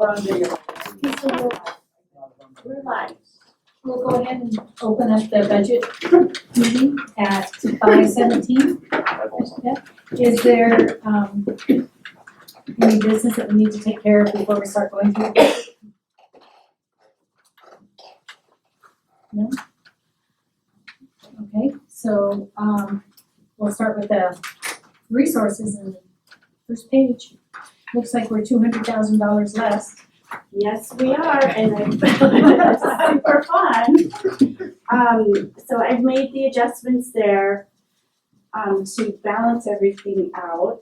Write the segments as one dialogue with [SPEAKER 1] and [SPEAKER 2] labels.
[SPEAKER 1] Or on video.
[SPEAKER 2] Okay, so
[SPEAKER 1] We're live.
[SPEAKER 2] we'll go ahead and open up the budget meeting at 5:17. Is there, any business that we need to take care of before we start going through it? No? Okay, so, we'll start with the resources in the first page. Looks like we're $200,000 less.
[SPEAKER 1] Yes, we are, and it's super fun. So I've made the adjustments there, to balance everything out.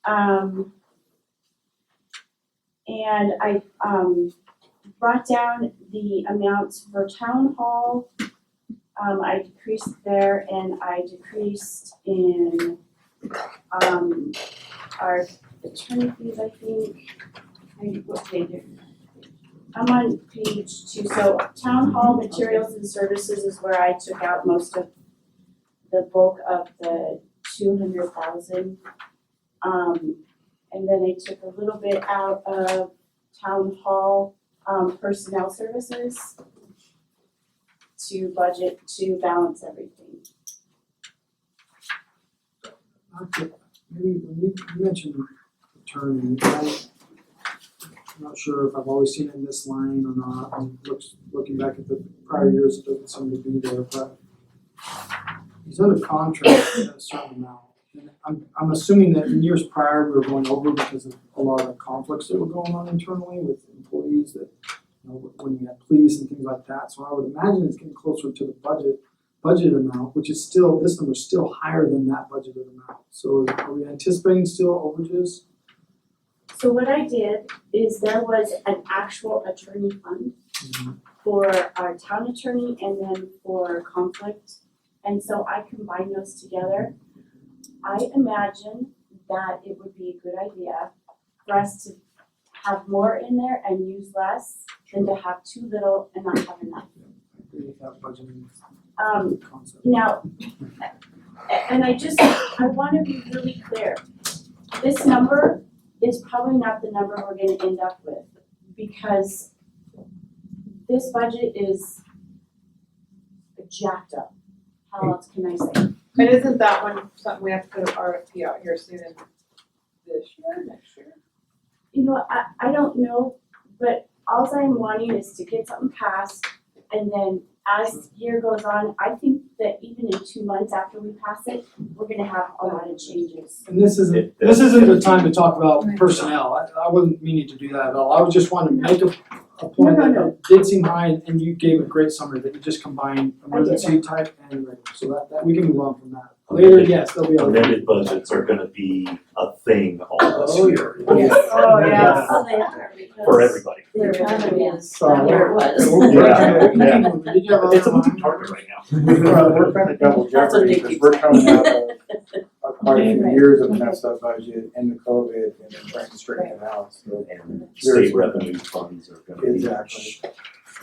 [SPEAKER 1] And I, brought down the amounts for town hall. I decreased there and I decreased in, our attorney fees, I think. What page? I'm on page 2, so town hall materials and services is where I took out most of the bulk of the 200,000. And then I took a little bit out of town hall, personnel services to budget, to balance everything.
[SPEAKER 3] Okay, maybe when you mentioned attorney, I'm not sure if I've always seen it in this line or not, and looking back at the prior years, it doesn't seem to be there, but he's under contract at a certain amount. And I'm assuming that in years prior, we were going over because of a lot of conflicts that were going on internally with employees that, you know, when you had police and things like that, so I would imagine it's getting closer to the budget amount, which is still, this number is still higher than that budgeted amount. So are we anticipating still overages?
[SPEAKER 1] So what I did is there was an actual attorney fund for our town attorney and then for conflict. And so I combined those together. I imagine that it would be a good idea for us to have more in there and use less than to have too little and not have enough.
[SPEAKER 3] I agree with that budgeting concept.
[SPEAKER 1] Now, and I wanna be really clear. This number is probably not the number we're gonna end up with, because this budget is jacked up. How else can I say?
[SPEAKER 4] And isn't that one something we have to put an RFP out here soon in this year, next year?
[SPEAKER 1] You know, I don't know, but all I'm wanting is to get something passed, and then as year goes on, I think that even in 2 months after we pass it, we're gonna have a lot of changes.
[SPEAKER 3] And this isn't the time to talk about personnel, I wasn't meaning to do that at all, I was just wanting to make a point
[SPEAKER 1] No,
[SPEAKER 3] that
[SPEAKER 1] no.
[SPEAKER 3] it did seem high, and you gave a great summary that you just combined emergency type and regular, so that we can move on from that. Later, yes, there'll be other.
[SPEAKER 5] Amended budgets are gonna be a thing all this year
[SPEAKER 2] Yes.
[SPEAKER 4] Oh, yeah.
[SPEAKER 1] Oh, they are, because
[SPEAKER 5] for everybody.
[SPEAKER 2] There kind of is,
[SPEAKER 3] So-
[SPEAKER 2] where it was.
[SPEAKER 5] Yeah.
[SPEAKER 3] Did you have
[SPEAKER 5] It's a
[SPEAKER 3] other
[SPEAKER 5] moving
[SPEAKER 3] line?
[SPEAKER 5] target right now.
[SPEAKER 6] We're kind of double
[SPEAKER 2] That's what
[SPEAKER 6] jeopardy
[SPEAKER 2] they
[SPEAKER 6] because
[SPEAKER 2] keep
[SPEAKER 6] we're coming
[SPEAKER 2] saying.
[SPEAKER 6] out of quite a few years of a messed up budget and the COVID and then trying to straighten it out, so.
[SPEAKER 5] And state revenue funds are gonna be.
[SPEAKER 6] Exactly.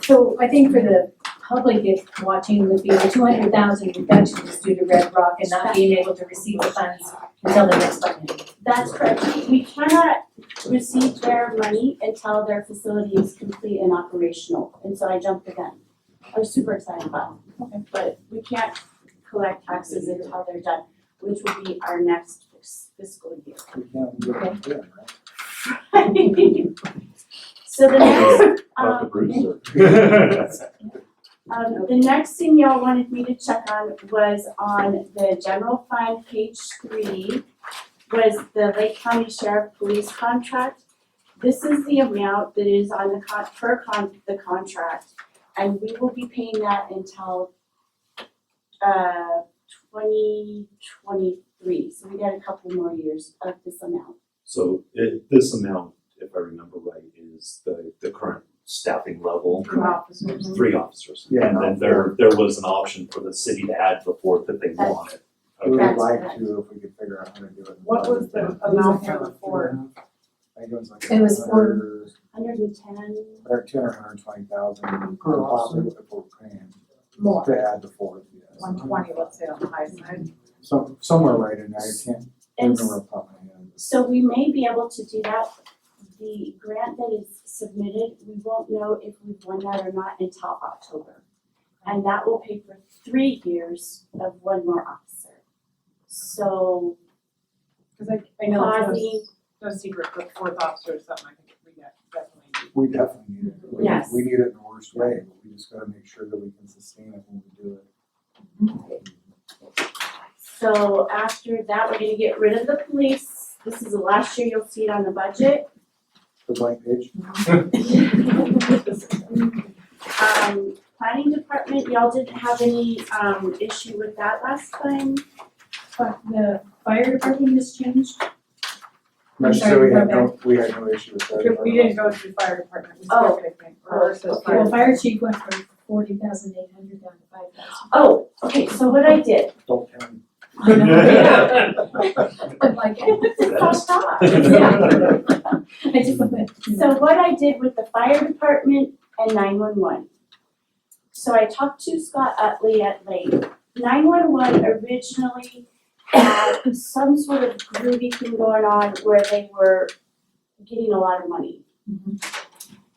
[SPEAKER 2] So I think for the public watching would be the 200,000 reduction is due to Red Rock and not being able to receive the funds until the next budget.
[SPEAKER 1] That's correct. We cannot receive their money until their facility is complete and operational, and so I jumped the gun. I was super excited about it. Okay. But we can't collect taxes until they're done, which will be our next fiscal year.
[SPEAKER 6] We can't get it done, right?
[SPEAKER 1] So the next,
[SPEAKER 5] About the bruiser.
[SPEAKER 1] the next thing y'all wanted me to check on was on the general fund, page 3, was the Lake County Sheriff Police contract. This is the amount that is on the the contract, and we will be paying that until 2023, so we got a couple more years of this amount.
[SPEAKER 5] So this amount, if I remember right, is the current staffing level,
[SPEAKER 4] For officers.
[SPEAKER 5] 3 officers.
[SPEAKER 6] Yeah.
[SPEAKER 5] And then there was an option for the city to add the 4th that they wanted.
[SPEAKER 6] We would
[SPEAKER 1] That's
[SPEAKER 6] like
[SPEAKER 1] correct.
[SPEAKER 6] to if we could figure out how to do it.
[SPEAKER 4] What was the amount here before?
[SPEAKER 6] I think it was like
[SPEAKER 2] It was
[SPEAKER 1] 110
[SPEAKER 6] or 220,000
[SPEAKER 3] Per
[SPEAKER 6] possibly
[SPEAKER 3] officer.
[SPEAKER 6] if we're paying
[SPEAKER 4] More,
[SPEAKER 6] to add the 4th, yes.
[SPEAKER 4] 120, let's say on the high side.
[SPEAKER 6] Somewhere right in there, I can't
[SPEAKER 1] And
[SPEAKER 6] remember off the top of my head.
[SPEAKER 1] so we may be able to do that the grant that is submitted, we won't know if we've won that or not until October. And that will pay for 3 years of one more officer. So
[SPEAKER 4] Cause I know
[SPEAKER 1] pausing,
[SPEAKER 4] it's no secret, but fourth officer is something I think we definitely need.
[SPEAKER 6] We definitely need it.
[SPEAKER 1] Yes.
[SPEAKER 6] We need it in the worst way, but we just gotta make sure that we can sustain it when we do it.
[SPEAKER 1] so after that, we're gonna get rid of the police. This is the last year you'll see it on the budget.
[SPEAKER 6] The blank page?
[SPEAKER 1] Planning department, y'all didn't have any, issue with that last time?
[SPEAKER 2] But the fire department has changed.
[SPEAKER 6] No,
[SPEAKER 2] sorry,
[SPEAKER 6] so we
[SPEAKER 2] go
[SPEAKER 6] had no issue with that.
[SPEAKER 4] We didn't go through fire department, we
[SPEAKER 1] Oh.
[SPEAKER 4] skipped, I think, or it says
[SPEAKER 1] Okay.
[SPEAKER 4] fire.
[SPEAKER 2] Well, fire chief went from 40,800 down to 5,000.
[SPEAKER 1] Oh, okay, so what I did,
[SPEAKER 6] Don't tell me.
[SPEAKER 2] I'm like,
[SPEAKER 1] stop.
[SPEAKER 2] I just went.
[SPEAKER 1] So what I did with the fire department and 911. So I talked to Scott Utley at Lake. 911 originally had some sort of groovy thing going on where they were getting a lot of money.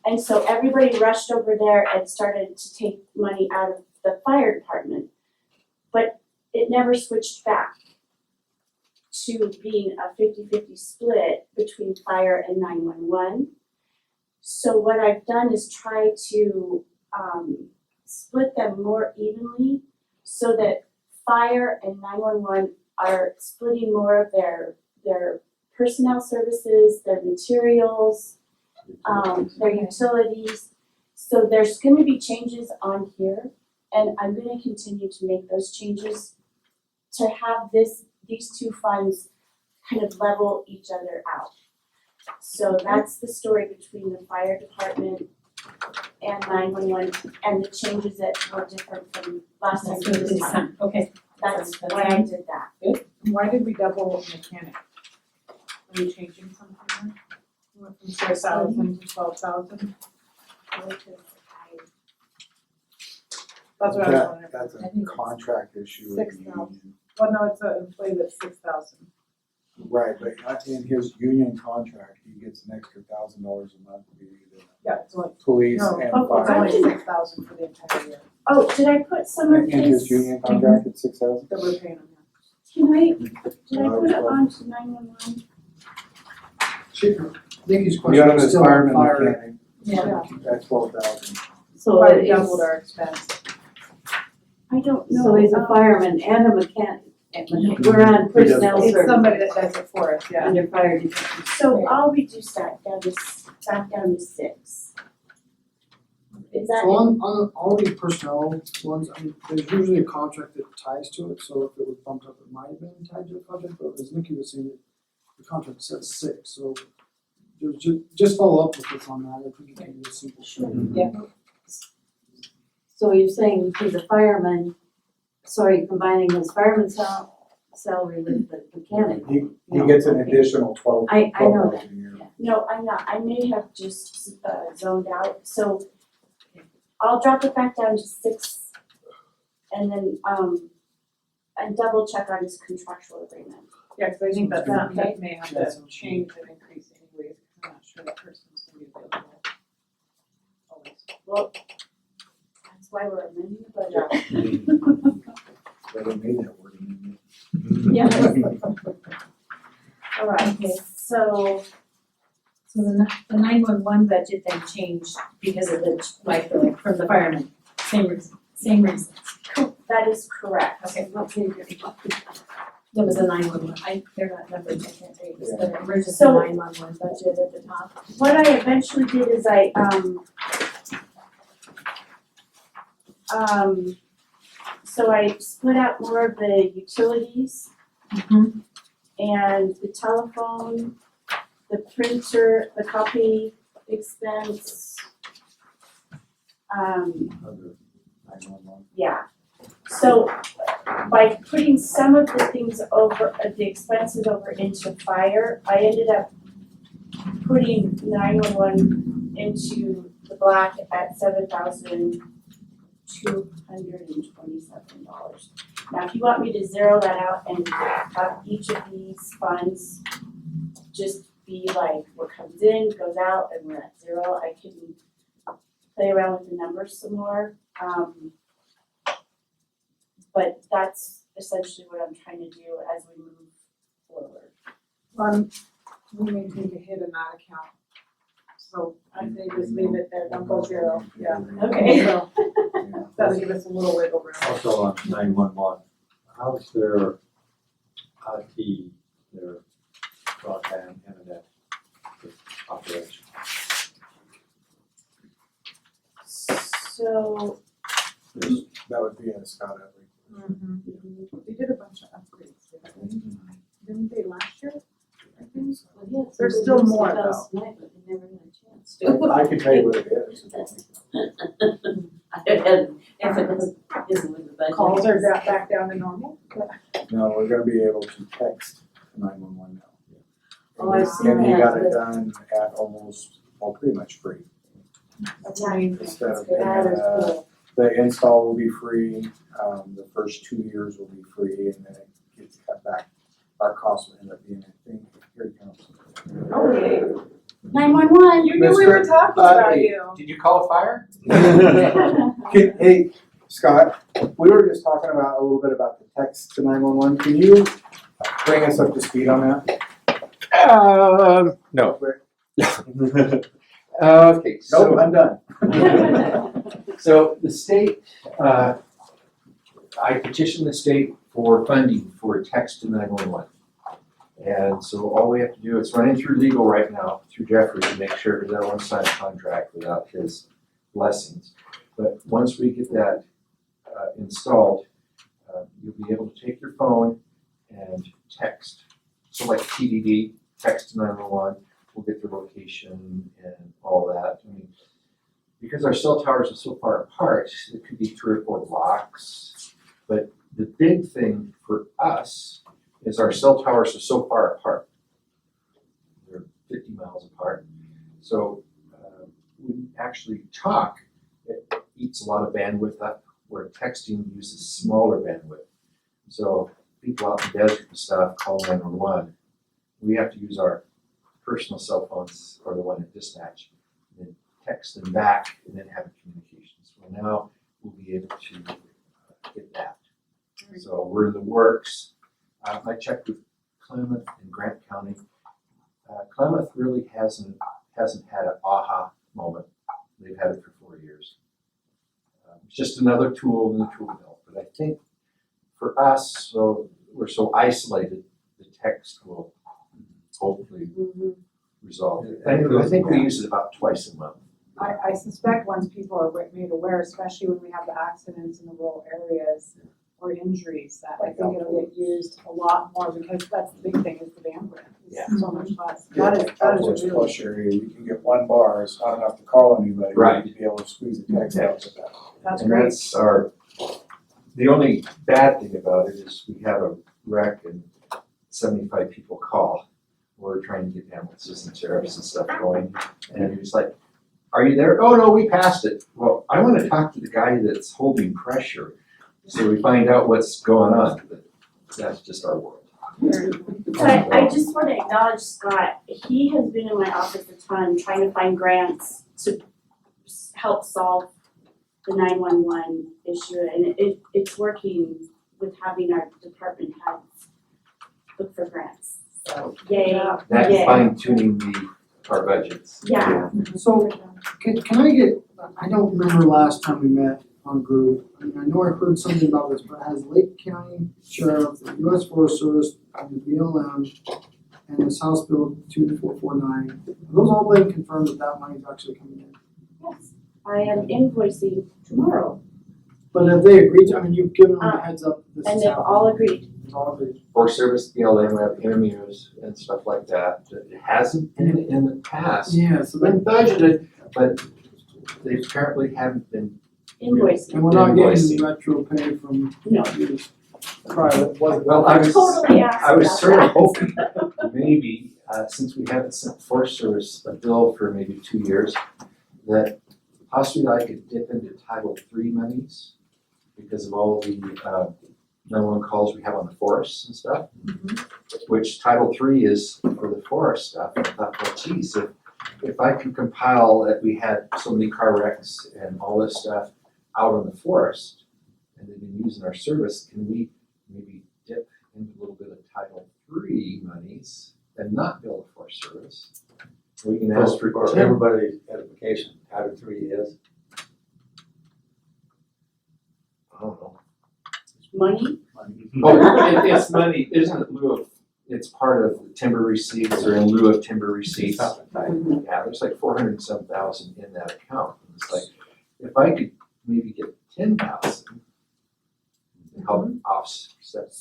[SPEAKER 1] And so everybody rushed over there and started to take money out of the fire department. But it never switched back to being a 50-50 split between fire and 911. So what I've done is try to split them more evenly so that fire and 911 are splitting more of their personnel services, their materials, their utilities. So there's gonna be changes on here, and I'm gonna continue to make those changes to have these two funds kind of level each other out. So that's the story between the fire department and 911 and the changes that were different from last time to this time.
[SPEAKER 2] Okay.
[SPEAKER 1] That's why I did that.
[SPEAKER 4] Why did we double mechanic? Are we changing something there? We went from 6,000 to 12,000? That's what I was wondering.
[SPEAKER 6] That's a contract issue. with the
[SPEAKER 4] 6,000.
[SPEAKER 6] union.
[SPEAKER 4] Well, no, it's an employee that's 6,000.
[SPEAKER 6] Right, but in his union contract, he gets an extra $1,000 a month to be the
[SPEAKER 4] Yeah, it's only,
[SPEAKER 6] police
[SPEAKER 4] no,
[SPEAKER 6] and
[SPEAKER 1] oh,
[SPEAKER 4] it's
[SPEAKER 6] fire.
[SPEAKER 4] only 6,000 for the entire year
[SPEAKER 1] Oh, did I put some of
[SPEAKER 6] In his
[SPEAKER 1] his,
[SPEAKER 6] union contract, it's 6,000?
[SPEAKER 4] that we're paying him
[SPEAKER 1] did I put it on to 911?
[SPEAKER 3] Nikki's
[SPEAKER 6] You
[SPEAKER 3] question
[SPEAKER 6] got him
[SPEAKER 3] is
[SPEAKER 6] as
[SPEAKER 3] still on
[SPEAKER 6] fireman
[SPEAKER 3] fire.
[SPEAKER 6] mechanic,
[SPEAKER 2] Yeah.
[SPEAKER 6] that's 12,000.
[SPEAKER 7] So
[SPEAKER 4] Probably
[SPEAKER 7] it
[SPEAKER 4] doubled
[SPEAKER 7] is,
[SPEAKER 4] our expense.
[SPEAKER 1] I don't know.
[SPEAKER 7] so he's a fireman and a mechanic. We're on personnel
[SPEAKER 4] It's
[SPEAKER 7] service
[SPEAKER 4] somebody that does it for us, yeah.
[SPEAKER 7] under fire department.
[SPEAKER 1] So I'll reduce that back down to 6. Is that?
[SPEAKER 3] So on all these personnel ones, I mean, there's usually a contract that ties to it, so if it was bumped up, it might have been tied to a contract, but as Nikki was saying, the contract says 6, so just follow up with us on that, if we can give you a simple.
[SPEAKER 7] So you're saying he's a fireman, so are you combining his fireman salary with the mechanic?
[SPEAKER 6] He
[SPEAKER 7] No,
[SPEAKER 6] gets an
[SPEAKER 7] okay.
[SPEAKER 6] additional
[SPEAKER 7] I know
[SPEAKER 6] 12,000 a year.
[SPEAKER 1] No, I'm not. I may have just zoned out, so I'll drop it back down to 6 and then and double check on his contractual agreement.
[SPEAKER 4] Yeah, cause I think that
[SPEAKER 1] Okay.
[SPEAKER 4] that may have
[SPEAKER 3] Yeah,
[SPEAKER 4] to
[SPEAKER 3] so-
[SPEAKER 4] change and increase anyways, cause I'm not sure that person's gonna be available always.
[SPEAKER 1] Well, that's why we're amending the budget.
[SPEAKER 6] But they made that word in
[SPEAKER 1] Yeah. Alright,
[SPEAKER 2] Okay.
[SPEAKER 1] so
[SPEAKER 2] So the 911 budget then changed because of from the firemen, same reason.
[SPEAKER 1] that is correct.
[SPEAKER 2] Okay, there was a 911, they're not numbered, I can't tell you, it's the emergency
[SPEAKER 1] So-
[SPEAKER 2] 911 budget at the top.
[SPEAKER 1] What I eventually did is so I split out more of the utilities and the telephone, the printer, the copy expense.
[SPEAKER 6] Other 911.
[SPEAKER 1] Yeah, so by putting some of the things over, the expenses over into fire, I ended up putting 911 into the black at $7,227. Now, if you want me to zero that out and have each of these funds just be like what comes in, goes out, and we're at zero. I can play around with the numbers some more. But that's essentially what I'm trying to do as we move forward.
[SPEAKER 4] We may take a hit in that account. So I say just leave it there, don't go zero, yeah.
[SPEAKER 1] Okay.
[SPEAKER 4] So that'll give us a little wiggle room.
[SPEAKER 8] Also on 911, how's their IT, their broadband internet operation?
[SPEAKER 1] So,
[SPEAKER 6] That would be a Scott Everett.
[SPEAKER 4] They did a bunch of upgrades, didn't they last year? I think so.
[SPEAKER 7] Well, yes,
[SPEAKER 4] There's
[SPEAKER 7] we
[SPEAKER 4] still
[SPEAKER 7] used it
[SPEAKER 4] more,
[SPEAKER 7] last night, but we never had a chance to.
[SPEAKER 6] I can tell you what it is.
[SPEAKER 7] If it isn't with the budget.
[SPEAKER 4] Calls are back down to normal?
[SPEAKER 6] No, we're gonna be able to text 911 now.
[SPEAKER 7] Oh, I've seen
[SPEAKER 6] And he
[SPEAKER 7] that,
[SPEAKER 6] got it
[SPEAKER 7] but-
[SPEAKER 6] done at almost, well, pretty much free.
[SPEAKER 4] That's amazing.
[SPEAKER 6] Instead of,
[SPEAKER 7] That is cool.
[SPEAKER 6] the install will be free, the first 2 years will be free, and then it gets cut back. Our cost will end up being, I think, here it comes.
[SPEAKER 4] Okay.
[SPEAKER 1] 911.
[SPEAKER 4] You knew we were talking about you.
[SPEAKER 8] Did you call a fire?
[SPEAKER 6] Hey, Scott, we were just talking about a little bit about the text to 911. Can you bring us up to speed on that?
[SPEAKER 8] No. Okay,
[SPEAKER 6] Nope,
[SPEAKER 8] so,
[SPEAKER 6] I'm done.
[SPEAKER 8] so the state, I petitioned the state for funding for text to 911. And so all we have to do, it's running through legal right now, through Jeffrey, to make sure that everyone signs a contract without his blessings. But once we get that installed, you'll be able to take your phone and text. So like TDD, text to 911, we'll get their location and all that. I mean, because our cell towers are so far apart, it could be 3 or 4 blocks. But the big thing for us is our cell towers are so far apart. They're 50 miles apart. So when you actually talk, it eats a lot of bandwidth up, where texting uses smaller bandwidth. So people out in the desert and stuff call 911. We have to use our personal cell phones or the one at dispatch, and then text them back and then have a communication. So now we'll be able to get that. So we're in the works. I checked with Klamath and Grant County. Klamath really hasn't had an aha moment. They've had it for 4 years. It's just another tool in the tool belt. But I think for us, so we're so isolated, the text will hopefully resolve it. I think we use it about twice a month.
[SPEAKER 4] I suspect once people are made aware, especially when we have the accidents in the rural areas or injuries, that I think it'll get used a lot more, because that's the big thing, is the bandwidth.
[SPEAKER 8] Yeah.
[SPEAKER 4] It's so much less.
[SPEAKER 6] Yeah,
[SPEAKER 4] That is
[SPEAKER 6] outdoors
[SPEAKER 4] really,
[SPEAKER 6] plus area, you can get 1 bar, it's not enough to call anybody.
[SPEAKER 8] Right.
[SPEAKER 6] To be able to squeeze a text out to that.
[SPEAKER 4] that's
[SPEAKER 8] And
[SPEAKER 4] great.
[SPEAKER 8] that's the only bad thing about it is we have a wreck and 75 people call. We're trying to get ambulances and sheriffs and stuff going, and it's like, are you there? Oh, no, we passed it. Well, I want to talk to the guy that's holding pressure, so we find out what's going on. But that's just our world.
[SPEAKER 1] So I just want to acknowledge Scott. He has been in my office a ton trying to find grants to help solve the 911 issue, and it's working with having our department heads look for grants. So yay,
[SPEAKER 8] That's
[SPEAKER 1] yay.
[SPEAKER 8] fine tuning our budgets.
[SPEAKER 1] Yeah.
[SPEAKER 3] So, can I get, I don't remember last time we met on group. I mean, I know I heard something about this, but has Lake County Sheriff, the US Forest Service, and the BLM, and this House Bill 2449, have those all been confirmed that money's actually coming in?
[SPEAKER 1] Yes, I am invoicing tomorrow,
[SPEAKER 3] But have they agreed to, I mean, you've given them a heads up that this
[SPEAKER 1] and
[SPEAKER 3] is
[SPEAKER 1] they've
[SPEAKER 3] happening.
[SPEAKER 1] all agreed.
[SPEAKER 3] They've all agreed.
[SPEAKER 8] Forest Service, BLM, we have MMUs and stuff like that. It hasn't been in the past.
[SPEAKER 3] Yeah, so
[SPEAKER 8] Been
[SPEAKER 3] then,
[SPEAKER 8] budgeted, but they apparently haven't been.
[SPEAKER 1] Invoicing.
[SPEAKER 3] and we're not getting
[SPEAKER 8] Invoicing.
[SPEAKER 3] retro pay from
[SPEAKER 1] No.
[SPEAKER 3] these private, wasn't.
[SPEAKER 8] Well, I was
[SPEAKER 1] Totally asked
[SPEAKER 8] I was
[SPEAKER 1] about
[SPEAKER 8] sort of
[SPEAKER 1] that.
[SPEAKER 8] hoping maybe, since we haven't sent Forest Service a bill for maybe 2 years, that possibly I could dip into Title III monies because of all the 911 calls we have on the forests and stuff, which Title III is for the forest stuff. And I thought, well, geez, if I could compile that we had so many car wrecks and all this stuff out on the forest, and they've been using our service, can we maybe dip into a little bit of Title III monies and not bill the Forest Service? We can ask for
[SPEAKER 9] For everybody's edification, Title III is.
[SPEAKER 8] I don't know.
[SPEAKER 1] Money?
[SPEAKER 8] Oh, it's money, isn't it lieu of, it's part of timber receipts or in lieu of timber receipts. Yeah, there's like 400 and some thousand in that account. And it's like, if I could maybe get 10,000 and help offset.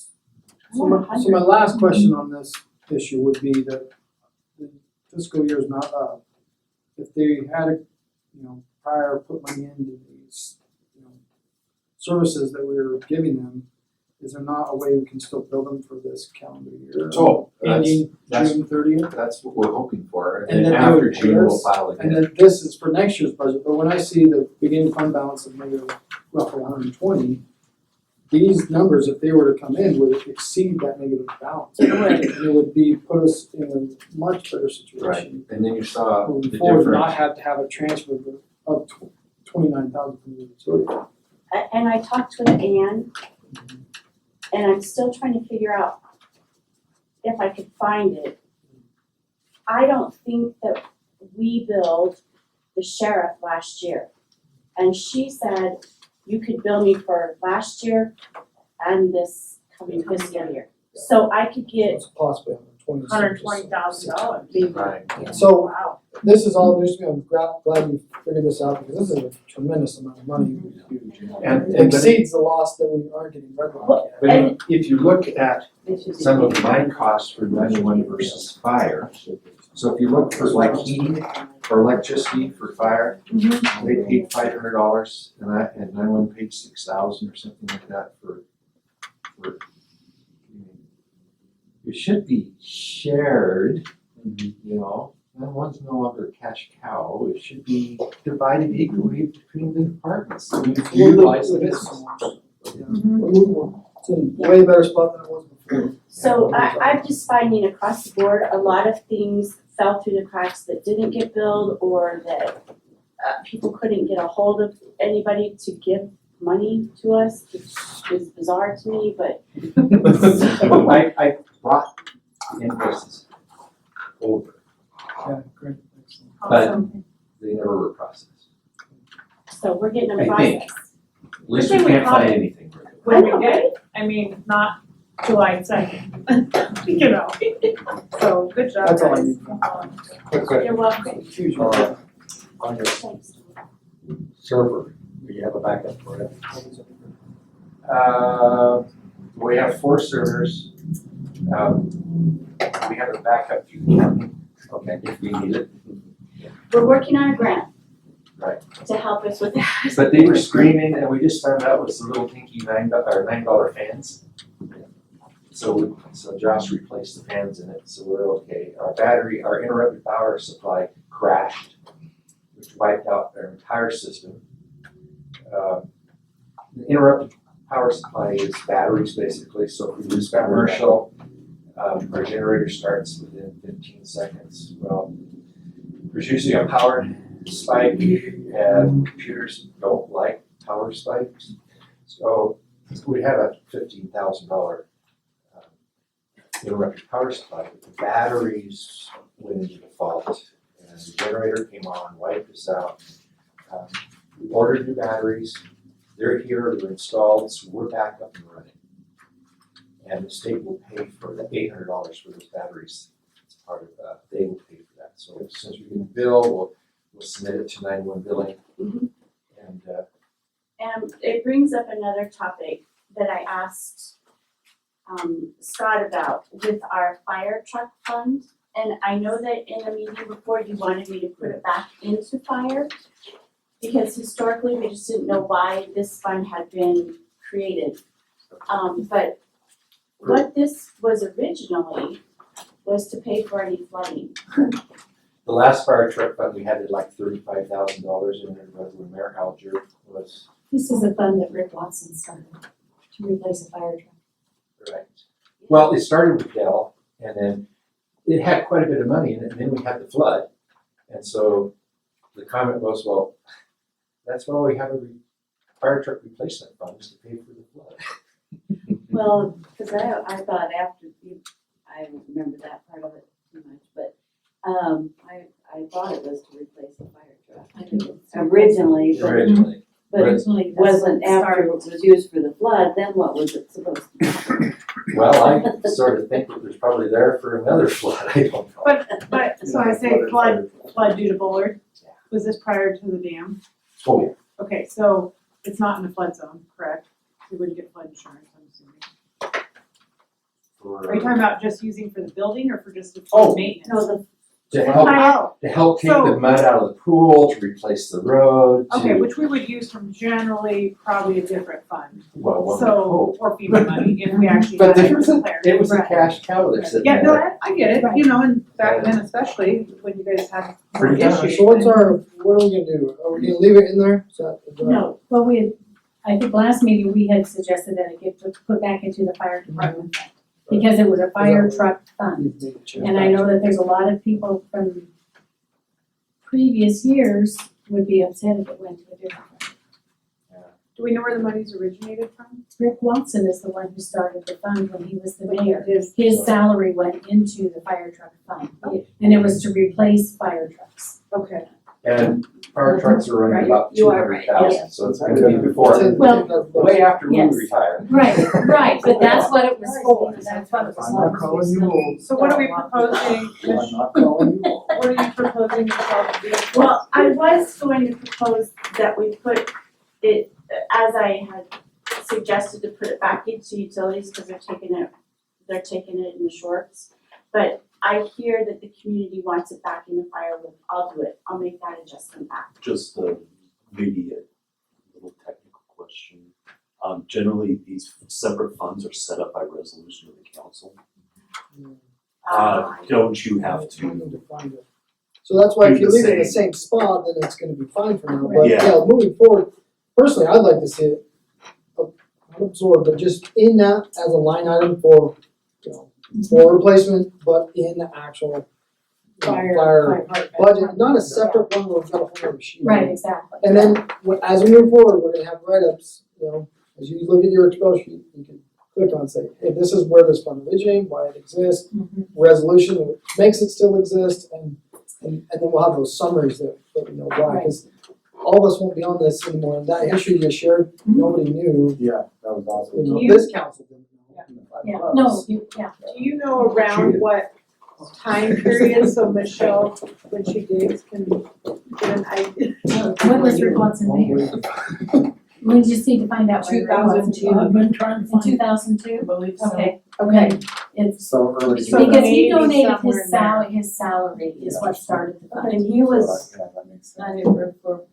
[SPEAKER 3] So my last question on this issue would be that the fiscal year is not up. If they had, prior put money into these, services that we were giving them, is there not a way we can still bill them for this calendar year?
[SPEAKER 8] Oh,
[SPEAKER 3] Ending
[SPEAKER 8] that's-
[SPEAKER 3] June 30th?
[SPEAKER 8] That's what we're hoping for,
[SPEAKER 3] And
[SPEAKER 8] and then
[SPEAKER 3] then they
[SPEAKER 8] after
[SPEAKER 3] would
[SPEAKER 8] June,
[SPEAKER 3] pay
[SPEAKER 8] we'll
[SPEAKER 3] us,
[SPEAKER 8] file
[SPEAKER 3] And
[SPEAKER 8] again.
[SPEAKER 3] then this is for next year's budget, but when I see the beginning fund balance of maybe roughly 120, these numbers, if they were to come in, would exceed that negative balance.
[SPEAKER 1] Right.
[SPEAKER 3] And it would put us in a much better
[SPEAKER 8] Right,
[SPEAKER 3] situation.
[SPEAKER 8] and then you saw the
[SPEAKER 3] Moving forward, not
[SPEAKER 8] difference.
[SPEAKER 3] have to have a transfer of 29,000 from the utility.
[SPEAKER 1] And I talked with Ann, and I'm still trying to figure out if I could find it. I don't think that we billed the sheriff last year. And she said, you could bill me for last year and this coming fiscal year. So I could get,
[SPEAKER 3] It's possibly
[SPEAKER 4] $120,000.
[SPEAKER 8] Right,
[SPEAKER 3] So
[SPEAKER 4] Wow.
[SPEAKER 3] this is all news to me. I'm glad we figured this out because this is a tremendous amount of money.
[SPEAKER 8] and,
[SPEAKER 3] It exceeds the loss that we are getting rid of.
[SPEAKER 1] Well,
[SPEAKER 8] but if you look at some of my costs for 911 versus fire, so if you look for like heating or electricity for fire, they paid $500 and 911 paid $6,000 or something like that for, it should be shared, 911's no longer a cash cow, it should be divided equally between the departments. We utilize the business.
[SPEAKER 3] Yeah, we're moving on. It's in a way better spot than it was before.
[SPEAKER 1] so I'm just finding across the board, a lot of things fell through the cracks that didn't get billed or that people couldn't get a hold of anybody to give money to us, which is bizarre to me, but
[SPEAKER 8] I brought invoices over,
[SPEAKER 3] Yeah, great, excellent.
[SPEAKER 8] but they never were processed.
[SPEAKER 1] so we're getting them
[SPEAKER 8] I think.
[SPEAKER 1] processed.
[SPEAKER 8] At least
[SPEAKER 4] Good
[SPEAKER 8] we
[SPEAKER 4] thing we
[SPEAKER 8] can't
[SPEAKER 4] caught
[SPEAKER 8] find
[SPEAKER 4] it.
[SPEAKER 8] anything.
[SPEAKER 4] When we did, I mean, not July 2nd, So, good job,
[SPEAKER 3] That's all I
[SPEAKER 4] guys.
[SPEAKER 3] need.
[SPEAKER 9] Quick question,
[SPEAKER 1] You're welcome.
[SPEAKER 3] Huge.
[SPEAKER 9] on your
[SPEAKER 1] Thanks.
[SPEAKER 9] server, do you have a backup for it?
[SPEAKER 8] We have 4 servers. We have a backup through the county
[SPEAKER 9] Okay.
[SPEAKER 8] if we need it.
[SPEAKER 1] We're working on a grant.
[SPEAKER 8] Right.
[SPEAKER 1] To help us with that.
[SPEAKER 8] But they were screaming, and we just found out it was the little pinky $9 fans. So Josh replaced the fans in it, so we're okay. Our interrupted power supply crashed, which wiped out our entire system. The interrupted power supply is batteries basically, so if we lose commercial, our generator starts within 15 seconds. Well, there's usually a power spike, and computers don't like power spikes. So we had a $15,000 interrupted power supply, but the batteries went into default, and the generator came on, wiped us out. We ordered new batteries, they're here, they're installed, so we're back up and running. And the state will pay for the $800 for those batteries. It's part of, they will pay for that. So as soon as we can bill, we'll submit it to 911 billing.
[SPEAKER 1] Mhm.
[SPEAKER 8] And,
[SPEAKER 1] And it brings up another topic that I asked Scott about with our fire truck fund. And I know that in the meeting before, you wanted me to put it back into fire. Because historically, we just didn't know why this fund had been created. But what this was originally was to pay for any flooding.
[SPEAKER 8] the last fire truck fund, we had like $35,000 in it, when Mayor Alger was,
[SPEAKER 2] This is a fund that Rick Watson started to replace a fire truck.
[SPEAKER 8] Right. Well, it started with Dell, and then it had quite a bit of money in it, and then we had the flood. And so the comment was, well, that's why we have a fire truck replacement fund, is to pay for the flood.
[SPEAKER 7] Well, cause I thought after you, I don't remember that part of it too much, but, I thought it was to replace the fire truck. Originally, but
[SPEAKER 8] Originally.
[SPEAKER 2] Originally, that's
[SPEAKER 7] wasn't
[SPEAKER 2] what
[SPEAKER 7] after it
[SPEAKER 2] started.
[SPEAKER 7] was used for the flood, then what was it supposed to be?
[SPEAKER 8] Well, I sort of think it was probably there for another flood, I don't know.
[SPEAKER 4] But, so I say flood due to Bullard, was this prior to the dam?
[SPEAKER 8] Oh, yeah.
[SPEAKER 4] Okay, so it's not in the flood zone, correct? We wouldn't get flood insurance, I'm assuming. Are you talking about just using for the building or for just the
[SPEAKER 8] Oh,
[SPEAKER 4] flood maintenance?
[SPEAKER 7] No,
[SPEAKER 8] To help,
[SPEAKER 4] Oh,
[SPEAKER 8] to help take
[SPEAKER 4] So-
[SPEAKER 8] the mud out of the pool, to replace the road,
[SPEAKER 4] okay,
[SPEAKER 8] to,
[SPEAKER 4] which we would use from generally probably a different fund,
[SPEAKER 8] well, one would
[SPEAKER 4] so,
[SPEAKER 8] hope.
[SPEAKER 4] or FEMA money, if we actually
[SPEAKER 8] But
[SPEAKER 4] had it
[SPEAKER 8] there was a,
[SPEAKER 4] declared.
[SPEAKER 8] it was a
[SPEAKER 4] Right.
[SPEAKER 8] cash cow that's sitting
[SPEAKER 4] Yeah, no,
[SPEAKER 8] there.
[SPEAKER 4] I get it, you know, and back then especially, when you guys had more
[SPEAKER 8] Pretty much.
[SPEAKER 4] issues.
[SPEAKER 3] So what are we gonna do? Are we gonna leave it in there? Is that?
[SPEAKER 2] No, well, I think last meeting we had suggested that it get put back into the fire department fund, because it was a fire truck fund. And I know that there's a lot of people from previous years would be upset if it went to a different fund.
[SPEAKER 4] Do we know where the money's originated from?
[SPEAKER 2] Rick Watson is the one who started the fund when he was the mayor.
[SPEAKER 4] His-
[SPEAKER 2] His salary went into the fire truck fund, and it was to replace fire trucks.
[SPEAKER 4] Okay,
[SPEAKER 8] And fire trucks are running
[SPEAKER 2] Right.
[SPEAKER 8] about
[SPEAKER 7] You
[SPEAKER 8] two
[SPEAKER 7] are
[SPEAKER 8] hundred
[SPEAKER 7] right,
[SPEAKER 8] thousand, so it's gonna be before,
[SPEAKER 2] Well,
[SPEAKER 8] way after we
[SPEAKER 2] Yes.
[SPEAKER 8] retire.
[SPEAKER 2] Right, but that's what it was for, that's what it was
[SPEAKER 3] I'm not calling you
[SPEAKER 2] for.
[SPEAKER 3] old.
[SPEAKER 4] so what are we proposing,
[SPEAKER 6] I'm not calling you old.
[SPEAKER 4] what are you proposing to solve the vehicle?
[SPEAKER 1] Well, I was going to propose that we put it, as I had suggested, to put it back into utilities, because they're taking it in the shorts. But I hear that the community wants it back in the firewood, I'll do it, I'll make that adjustment back.
[SPEAKER 5] Just maybe a little technical question. Generally, these separate funds are set up by resolution of the council. Don't you have to?
[SPEAKER 3] So that's why if
[SPEAKER 5] Do
[SPEAKER 3] you
[SPEAKER 5] the
[SPEAKER 3] leave it in the
[SPEAKER 5] same.
[SPEAKER 3] same spot, then it's gonna be fine for now, but
[SPEAKER 5] Yeah.
[SPEAKER 3] yeah, moving forward, personally, I'd like to see it not absorbed, but just in that as a line item for, you know, for replacement, but in the actual fire budget, not a separate one where we've got a whole other sheet.
[SPEAKER 2] Right, exactly.
[SPEAKER 3] And then, as we move forward, we're gonna have write-ups, you know, as you look at your Excel sheet, you can click on, say, hey, this is where this fund originated, why it exists,
[SPEAKER 2] Mhm.
[SPEAKER 3] resolution that makes it still exist, and then we'll have those summaries that we know why,
[SPEAKER 2] Right.
[SPEAKER 3] cause all of us won't be on this anymore, and that history you shared, nobody knew,
[SPEAKER 6] Yeah, that was awesome.
[SPEAKER 3] you know,
[SPEAKER 4] You-
[SPEAKER 3] this council didn't know.
[SPEAKER 2] Yeah, no, yeah.
[SPEAKER 4] Do you know around what time period, so Michelle, when she digs, can get an idea?
[SPEAKER 2] When was Rick Watson mayor? We just need to find out when Rick Watson.
[SPEAKER 4] 2002.
[SPEAKER 10] I've been trying to
[SPEAKER 2] In
[SPEAKER 10] find.
[SPEAKER 2] two thousand two?
[SPEAKER 10] Believe so.
[SPEAKER 2] Okay,
[SPEAKER 4] Okay.
[SPEAKER 2] it's,
[SPEAKER 6] So early.
[SPEAKER 4] So
[SPEAKER 2] because he
[SPEAKER 4] maybe
[SPEAKER 2] donated
[SPEAKER 4] somewhere in there.
[SPEAKER 2] his salary is what started the fund.
[SPEAKER 7] And he was
[SPEAKER 6] Yeah, that makes sense.
[SPEAKER 7] not in for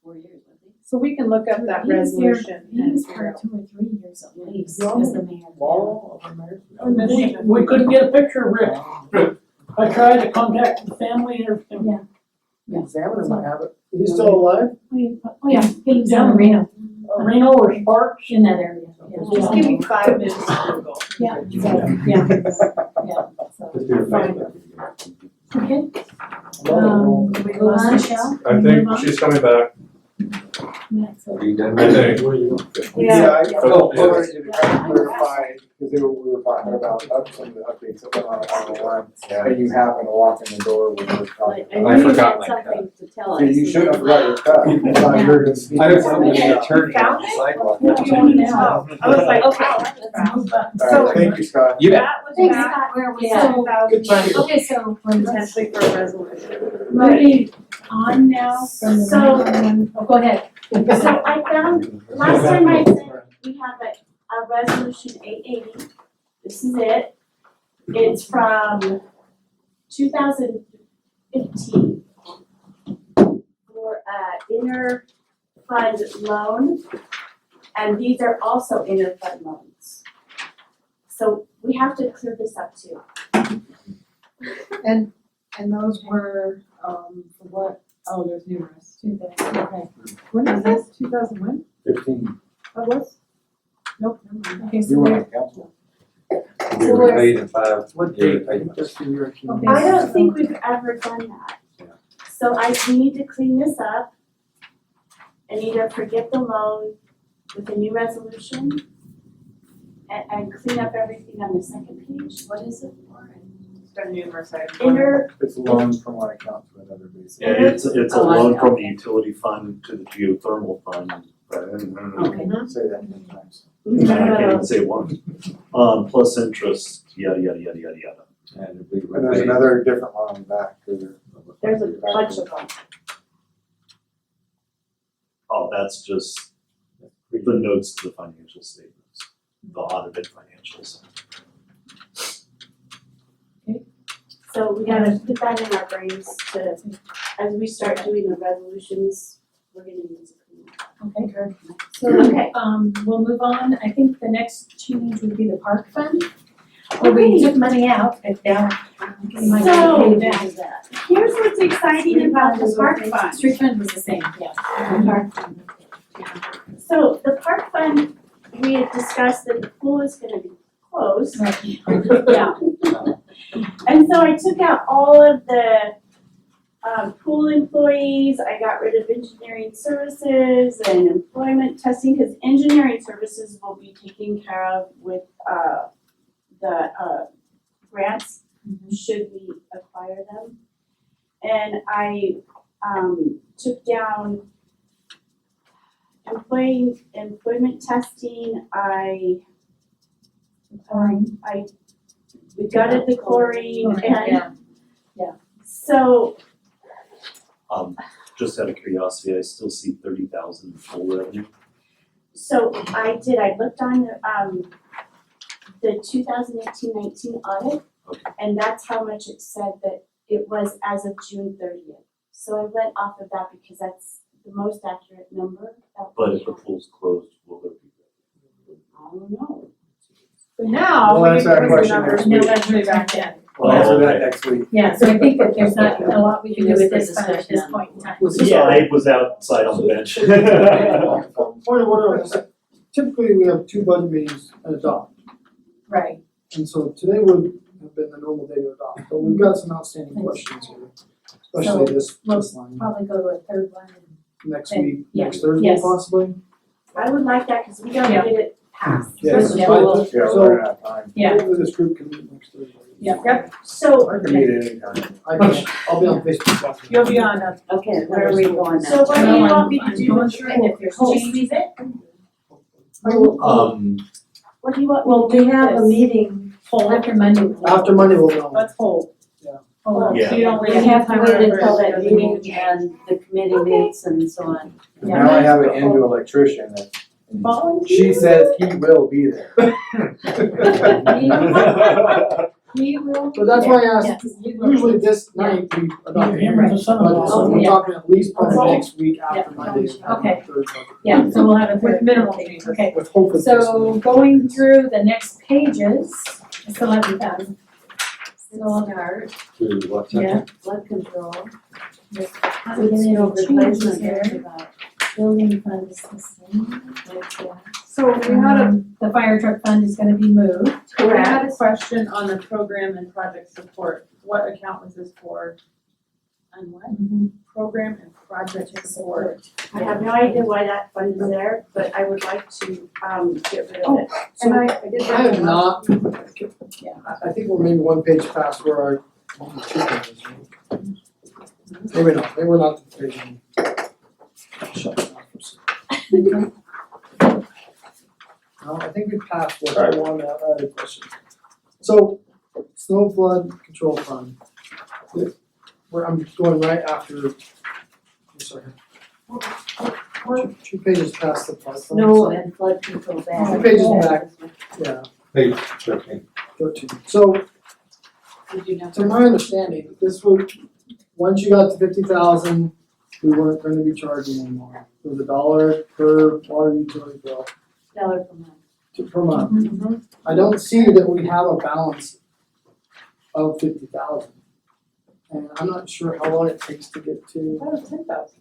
[SPEAKER 7] 4 years, I think.
[SPEAKER 4] So we can look up that
[SPEAKER 2] He was there-
[SPEAKER 4] resolution
[SPEAKER 2] He
[SPEAKER 4] and
[SPEAKER 2] was
[SPEAKER 4] figure
[SPEAKER 2] for 2 or 3 years at least
[SPEAKER 10] Yeah.
[SPEAKER 2] as the mayor.
[SPEAKER 6] Well, I'm married.
[SPEAKER 10] We couldn't get a picture of Rick. I tried to contact the family and everything.
[SPEAKER 2] Yeah.
[SPEAKER 3] Examiner might have it. He's still alive?
[SPEAKER 2] Oh, yeah, he lives down in Reno,
[SPEAKER 10] Reno or Sparks.
[SPEAKER 2] in that area, yeah.
[SPEAKER 4] Just give me 5 minutes to Google.
[SPEAKER 2] Yeah, so, yeah, yeah, so,
[SPEAKER 8] Just do it
[SPEAKER 2] Fine. okay, do we
[SPEAKER 7] Move
[SPEAKER 2] lose
[SPEAKER 7] on.
[SPEAKER 2] Michelle?
[SPEAKER 5] I think she's coming back.
[SPEAKER 2] Yeah, so,
[SPEAKER 8] Are you done?
[SPEAKER 5] I think.
[SPEAKER 6] Yeah, I
[SPEAKER 2] Yeah.
[SPEAKER 6] felt wanted to kind of clarify, because we were talking about some of the updates up on the line, and you happen to walk in the door when we're talking.
[SPEAKER 7] I
[SPEAKER 8] I
[SPEAKER 7] knew you
[SPEAKER 8] forgot
[SPEAKER 7] had
[SPEAKER 8] my
[SPEAKER 7] something to tell us.
[SPEAKER 6] Yeah, you shouldn't have forgot your cup. I thought you were gonna sneak
[SPEAKER 8] I was
[SPEAKER 6] in.
[SPEAKER 8] on the
[SPEAKER 4] You
[SPEAKER 8] attorney on
[SPEAKER 4] found
[SPEAKER 8] the
[SPEAKER 4] it?
[SPEAKER 8] sidewalk.
[SPEAKER 2] What do you want now?
[SPEAKER 4] Oh, I was like,
[SPEAKER 2] Okay.
[SPEAKER 4] wow, that's fast.
[SPEAKER 10] Move back.
[SPEAKER 6] All right, thank you, Scott.
[SPEAKER 8] You bet.
[SPEAKER 4] That was
[SPEAKER 2] Thanks,
[SPEAKER 4] back
[SPEAKER 2] Scott, where are we
[SPEAKER 4] in
[SPEAKER 2] at?
[SPEAKER 4] 2000,
[SPEAKER 2] Okay, so,
[SPEAKER 4] potentially for a resolution.
[SPEAKER 2] moving on now from the
[SPEAKER 1] So-
[SPEAKER 2] 911 oh, go ahead.
[SPEAKER 1] So I found, last time I sent, we have a resolution 880, this is it. It's from 2015 for interfund loan, and these are also interfund loans. So we have to clear this up too.
[SPEAKER 4] And those were, for what, oh, there's numerous.
[SPEAKER 2] Okay,
[SPEAKER 4] When is this, 2000 when?
[SPEAKER 6] 15,
[SPEAKER 4] What was? Nope, never mind.
[SPEAKER 2] okay,
[SPEAKER 6] you
[SPEAKER 2] so
[SPEAKER 6] were
[SPEAKER 2] we're,
[SPEAKER 6] on council.
[SPEAKER 9] We were paid in 5
[SPEAKER 3] What
[SPEAKER 9] year
[SPEAKER 3] date? I think
[SPEAKER 9] payments.
[SPEAKER 3] that's the year it came.
[SPEAKER 2] Okay.
[SPEAKER 3] out.
[SPEAKER 1] I don't think we've ever done that.
[SPEAKER 9] Yeah.
[SPEAKER 1] So we need to clean this up and either forget the loan with a new resolution and clean up everything on the second page. What is it for?
[SPEAKER 4] It's got numerous items.
[SPEAKER 6] It's loans from one account to another basically.
[SPEAKER 5] Yeah, it's a loan from the utility fund to the geothermal fund.
[SPEAKER 7] Okay.
[SPEAKER 6] Say that 10 times.
[SPEAKER 5] I can't even say one. Plus interest, yada, yada, yada, yada, yada.
[SPEAKER 9] And we
[SPEAKER 6] And
[SPEAKER 9] were
[SPEAKER 6] there's
[SPEAKER 9] paid.
[SPEAKER 6] another different loan back there.
[SPEAKER 1] There's a bunch of them.
[SPEAKER 5] Oh, that's just the notes to the financial statements, the audited financials.
[SPEAKER 1] So we gotta put that in our brains to, as we start doing the resolutions, we're gonna need to clean it up.
[SPEAKER 2] Okay, so,
[SPEAKER 1] Okay.
[SPEAKER 2] we'll move on. I think the next change would be the park fund. Where we took money out, but now we might
[SPEAKER 1] So-
[SPEAKER 2] pay it back.
[SPEAKER 1] Here's what's exciting about the park fund.
[SPEAKER 2] Street fund was the same, yeah.
[SPEAKER 1] So the park fund, we had discussed that the pool is gonna be closed. Yeah. And so I took out all of the pool employees, I got rid of engineering services and employment testing, because engineering services will be taken care of with the grants, should we acquire them. And I took down employment testing, we gutted the chlorine and so
[SPEAKER 5] Just out of curiosity, I still see 30,000 in full revenue.
[SPEAKER 1] so I looked on the 2018-19 audit,
[SPEAKER 5] Okay.
[SPEAKER 1] and that's how much it said that it was as of June 30th. So I went off of that because that's the most accurate number that
[SPEAKER 5] But
[SPEAKER 1] we
[SPEAKER 5] if the
[SPEAKER 1] have.
[SPEAKER 5] pool's closed, will there be revenue?
[SPEAKER 1] I don't know.
[SPEAKER 4] But now,
[SPEAKER 6] We'll
[SPEAKER 4] we
[SPEAKER 6] answer
[SPEAKER 4] need
[SPEAKER 6] that
[SPEAKER 4] to
[SPEAKER 6] question
[SPEAKER 4] numbers.
[SPEAKER 6] next
[SPEAKER 2] No,
[SPEAKER 6] week.
[SPEAKER 2] that's really back then.
[SPEAKER 6] We'll answer that next week.
[SPEAKER 2] Yeah, so I think that there's not a lot we can do with this fund at this
[SPEAKER 7] Discussion.
[SPEAKER 2] point in time.
[SPEAKER 3] Was this
[SPEAKER 5] Yeah,
[SPEAKER 3] all-
[SPEAKER 5] I was outside on the bench.
[SPEAKER 3] Point of order on this, typically we have 2 budget meetings and adopt,
[SPEAKER 2] Right,
[SPEAKER 3] and so today would have been the normal day to adopt, but we've got some outstanding questions here. Especially this line,
[SPEAKER 2] probably go to a third one.
[SPEAKER 3] next
[SPEAKER 2] Okay,
[SPEAKER 3] week,
[SPEAKER 2] yeah,
[SPEAKER 3] next Thursday
[SPEAKER 2] yes.
[SPEAKER 3] possibly.
[SPEAKER 1] I would like that because we gotta
[SPEAKER 2] Yeah.
[SPEAKER 1] get it passed.
[SPEAKER 3] Yes.
[SPEAKER 2] Yeah,
[SPEAKER 3] But-
[SPEAKER 2] we'll-
[SPEAKER 6] Yeah,
[SPEAKER 3] So-
[SPEAKER 6] we're running out of time.
[SPEAKER 2] Yeah.
[SPEAKER 3] Hopefully this group can meet next Thursday.
[SPEAKER 2] Yeah.
[SPEAKER 1] So,
[SPEAKER 6] I can meet at any time.
[SPEAKER 3] I'll be on Facebook after.
[SPEAKER 4] You'll be on a.
[SPEAKER 7] Okay, where are we going now?
[SPEAKER 1] so what do you
[SPEAKER 2] No,
[SPEAKER 1] want me to
[SPEAKER 2] I'm
[SPEAKER 1] do
[SPEAKER 2] going
[SPEAKER 1] with
[SPEAKER 2] through, and if there's
[SPEAKER 1] Just
[SPEAKER 2] changes,
[SPEAKER 1] leave it? What do you want me
[SPEAKER 7] Well,
[SPEAKER 1] to do
[SPEAKER 7] we
[SPEAKER 1] with
[SPEAKER 7] have a
[SPEAKER 1] this?
[SPEAKER 7] meeting,
[SPEAKER 2] after Monday.
[SPEAKER 3] After Monday, we'll know.
[SPEAKER 4] Let's hold.
[SPEAKER 2] Hold on.
[SPEAKER 5] Yeah.
[SPEAKER 4] So you don't
[SPEAKER 7] we
[SPEAKER 4] waste
[SPEAKER 7] have to
[SPEAKER 4] time
[SPEAKER 7] wait
[SPEAKER 4] on it.
[SPEAKER 7] until that meeting and the committee meets and so on.
[SPEAKER 2] Yeah.
[SPEAKER 6] Now I have an into electrician that, she says he will be there.
[SPEAKER 2] He will.
[SPEAKER 3] So that's why I asked,
[SPEAKER 2] Yes, he will.
[SPEAKER 3] usually this night we adopt the
[SPEAKER 10] Him or the son-in-law.
[SPEAKER 3] budget, so we're
[SPEAKER 2] Okay.
[SPEAKER 3] talking at least probably
[SPEAKER 2] Okay.
[SPEAKER 3] next week after
[SPEAKER 2] Yeah.
[SPEAKER 3] Monday. is having
[SPEAKER 2] Okay.
[SPEAKER 3] the third budget.
[SPEAKER 2] Yeah, so we'll have a
[SPEAKER 4] With
[SPEAKER 2] third
[SPEAKER 4] minimal
[SPEAKER 2] meeting.
[SPEAKER 4] changes.
[SPEAKER 2] Okay,
[SPEAKER 3] With hopefully.
[SPEAKER 2] so going through the next pages, I still haven't done. Still
[SPEAKER 7] Start,
[SPEAKER 9] To what
[SPEAKER 2] Yeah.
[SPEAKER 9] section?
[SPEAKER 7] flood control,
[SPEAKER 2] haven't
[SPEAKER 7] wood
[SPEAKER 2] any
[SPEAKER 7] stove
[SPEAKER 2] changes
[SPEAKER 7] replacement,
[SPEAKER 2] here.
[SPEAKER 7] that's about,
[SPEAKER 2] Building fund is the same.
[SPEAKER 4] So we had a,
[SPEAKER 2] The fire truck fund is gonna be moved.
[SPEAKER 4] we had a question on the program and project support. What account was this for?
[SPEAKER 7] on what?
[SPEAKER 4] Program and project support.
[SPEAKER 1] I have no idea why that fund is there, but I would like to, get rid of it.
[SPEAKER 3] So
[SPEAKER 4] And I did.
[SPEAKER 3] I have not,
[SPEAKER 2] Yeah.
[SPEAKER 3] I think we're maybe one page past where our, two pages, right? Maybe not, maybe we're not the page. Shut it off for a second. No, I think we passed what I wanted, I had a question. So, snow flood control fund. Where I'm going right after, I'm sorry. Two pages past the flood fund.
[SPEAKER 7] Snow and flood control back.
[SPEAKER 3] Two pages back. Yeah,
[SPEAKER 9] Page 13.
[SPEAKER 3] 13. So,
[SPEAKER 7] Did you know?
[SPEAKER 3] to my understanding, this would, once you got to 50,000, we weren't gonna be charging anymore. It was $1 per water utility bill
[SPEAKER 7] Dollar per month.
[SPEAKER 3] per month. I don't see that we have a balance of 50,000. And I'm not sure how long it takes to get to,
[SPEAKER 4] That was 10,000.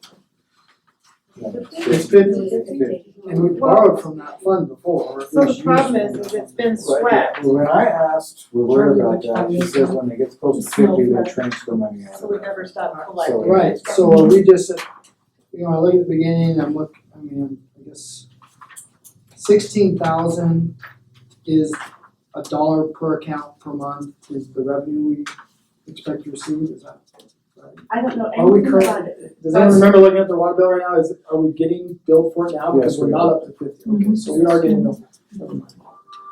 [SPEAKER 3] It's 50, and we borrowed from that fund before, or at
[SPEAKER 4] So
[SPEAKER 3] least
[SPEAKER 4] the problem
[SPEAKER 3] used
[SPEAKER 4] is
[SPEAKER 3] from
[SPEAKER 4] it's been
[SPEAKER 3] that
[SPEAKER 4] swept,
[SPEAKER 6] Well, when I asked Roberta about that, she says when it gets close to 50, they transfer money out.
[SPEAKER 4] so we never stopped
[SPEAKER 6] So-
[SPEAKER 4] collecting.
[SPEAKER 3] fund. Right, so are we just, I look at the beginning, I guess 16,000 is $1 per account per month is the revenue we expect to receive, is that right?
[SPEAKER 1] I don't know
[SPEAKER 3] Are we
[SPEAKER 1] anything
[SPEAKER 3] correct?
[SPEAKER 1] about it.
[SPEAKER 3] Does anyone remember looking at the water bill right now, are we getting billed for it now, because
[SPEAKER 6] Yes,
[SPEAKER 3] we're
[SPEAKER 6] we
[SPEAKER 3] not
[SPEAKER 6] are.
[SPEAKER 3] up to 50, okay, so we are getting billed. Never mind.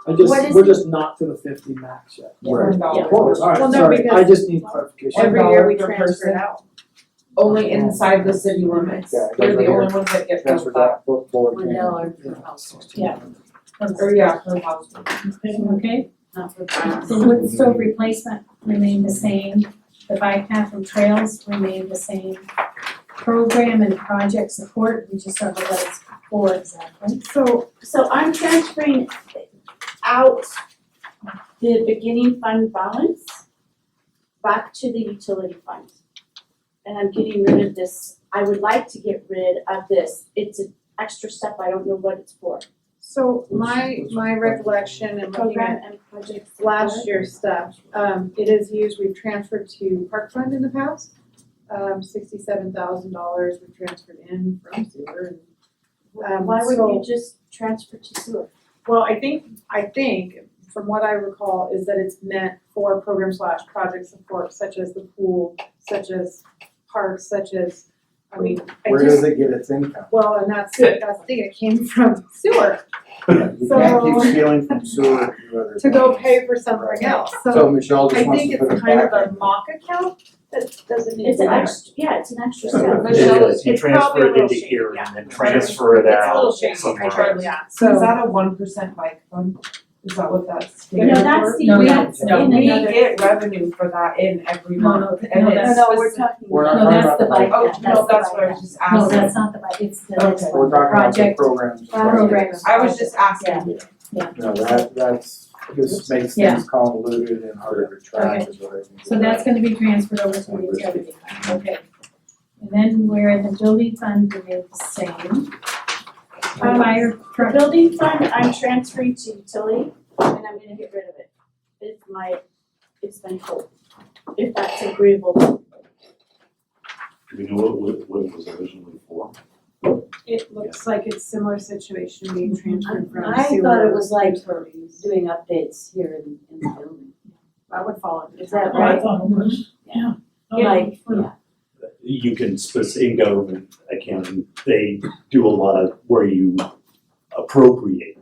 [SPEAKER 1] What is
[SPEAKER 3] We're
[SPEAKER 1] it?
[SPEAKER 3] just not to the 50 max yet.
[SPEAKER 6] Right.
[SPEAKER 3] Of course, alright,
[SPEAKER 4] Well, no,
[SPEAKER 3] sorry, I
[SPEAKER 4] because
[SPEAKER 3] just need clarification.
[SPEAKER 4] Every year we
[SPEAKER 11] $1 per
[SPEAKER 4] transfer it
[SPEAKER 11] person.
[SPEAKER 4] out.
[SPEAKER 11] Only inside the city limits.
[SPEAKER 6] Yeah, it
[SPEAKER 11] We're
[SPEAKER 6] goes
[SPEAKER 11] the
[SPEAKER 6] right
[SPEAKER 11] only ones that get
[SPEAKER 6] Transfer
[SPEAKER 11] billed that.
[SPEAKER 6] that forward.
[SPEAKER 7] $1 per household,
[SPEAKER 2] Yeah.
[SPEAKER 11] Or yeah, per household.
[SPEAKER 2] Okay,
[SPEAKER 7] not per person.
[SPEAKER 2] so wood stove replacement remain the same, the bike path and trails remain the same. Program and project support, we just talked about it before exactly.
[SPEAKER 1] So I'm transferring out the beginning fund balance back to the utility fund. And I'm getting rid of this, I would like to get rid of this, it's an extra step, I don't know what it's for.
[SPEAKER 4] So my recollection and looking
[SPEAKER 1] Program
[SPEAKER 4] at
[SPEAKER 1] and project
[SPEAKER 4] last
[SPEAKER 1] support.
[SPEAKER 4] year's stuff, it is used, we've transferred to park fund in the past. $67,000 we transferred in from sewer.
[SPEAKER 1] Why
[SPEAKER 4] so-
[SPEAKER 1] wouldn't you just transfer to sewer?
[SPEAKER 4] Well, I think, from what I recall, is that it's meant for program/project support such as the pool, such as parks, such as,
[SPEAKER 6] Where does it get its income?
[SPEAKER 4] well, and that's the thing, it came from sewer
[SPEAKER 6] You
[SPEAKER 4] So-
[SPEAKER 6] can't keep stealing from sewer to do other
[SPEAKER 4] to go
[SPEAKER 6] things.
[SPEAKER 4] pay for something else,
[SPEAKER 6] So Michelle
[SPEAKER 4] I
[SPEAKER 6] just wants
[SPEAKER 4] think
[SPEAKER 6] to put
[SPEAKER 4] it's
[SPEAKER 6] it
[SPEAKER 4] kind of
[SPEAKER 6] back
[SPEAKER 4] a
[SPEAKER 6] in.
[SPEAKER 4] mock account that doesn't need
[SPEAKER 1] It's
[SPEAKER 4] to
[SPEAKER 1] an
[SPEAKER 4] be there.
[SPEAKER 1] extra, yeah, it's an extra
[SPEAKER 5] It
[SPEAKER 1] step.
[SPEAKER 4] Michelle,
[SPEAKER 5] is, you
[SPEAKER 4] it's
[SPEAKER 5] transfer
[SPEAKER 4] probably a
[SPEAKER 5] it
[SPEAKER 4] little
[SPEAKER 5] into
[SPEAKER 4] shady,
[SPEAKER 5] here
[SPEAKER 4] yeah.
[SPEAKER 5] and then transfer it
[SPEAKER 4] It's a
[SPEAKER 5] out
[SPEAKER 4] little shady,
[SPEAKER 5] somewhere
[SPEAKER 4] I
[SPEAKER 5] else.
[SPEAKER 4] yeah,
[SPEAKER 11] Is
[SPEAKER 4] so.
[SPEAKER 11] that a 1% bike fund? Is that what that's?
[SPEAKER 1] No, that's the,
[SPEAKER 2] No,
[SPEAKER 1] that's
[SPEAKER 11] No,
[SPEAKER 1] in
[SPEAKER 11] we
[SPEAKER 1] another.
[SPEAKER 11] get revenue for that in every
[SPEAKER 2] No,
[SPEAKER 11] month.
[SPEAKER 2] no,
[SPEAKER 11] And
[SPEAKER 2] no,
[SPEAKER 11] it's
[SPEAKER 1] No, we're
[SPEAKER 11] specific-
[SPEAKER 1] talking.
[SPEAKER 6] We're not
[SPEAKER 2] No,
[SPEAKER 6] talking
[SPEAKER 2] that's
[SPEAKER 6] about
[SPEAKER 2] the bike.
[SPEAKER 11] Oh,
[SPEAKER 2] That's
[SPEAKER 11] no,
[SPEAKER 2] the
[SPEAKER 11] that's
[SPEAKER 2] bike
[SPEAKER 11] what I
[SPEAKER 2] path.
[SPEAKER 11] was just
[SPEAKER 2] No,
[SPEAKER 11] asking.
[SPEAKER 2] that's not the bike, it's the next
[SPEAKER 11] Okay.
[SPEAKER 2] one.
[SPEAKER 6] We're talking about the
[SPEAKER 2] Project,
[SPEAKER 6] programs.
[SPEAKER 2] programs.
[SPEAKER 11] I was just asking.
[SPEAKER 6] No, that's, this makes
[SPEAKER 2] Yeah.
[SPEAKER 6] things convoluted and harder to track is what I think.
[SPEAKER 2] So that's gonna be transferred over to the utility fund, okay. And then where in the building fund remains the same. Fire
[SPEAKER 1] The
[SPEAKER 2] truck,
[SPEAKER 1] building fund, I'm transferring to utility, and I'm gonna get rid of it. It's been told, if that's agreeable.
[SPEAKER 5] Do we know what it was originally for?
[SPEAKER 4] It looks like it's similar situation being transferred from
[SPEAKER 7] I
[SPEAKER 4] sewer.
[SPEAKER 7] thought it was like
[SPEAKER 4] utilities.
[SPEAKER 7] doing updates here in the building.
[SPEAKER 4] That would fall into.
[SPEAKER 7] Is that
[SPEAKER 10] Oh, I
[SPEAKER 7] right?
[SPEAKER 10] thought it was, yeah.
[SPEAKER 7] Like, yeah,
[SPEAKER 5] You can, in government accounting, they do a lot of where you appropriate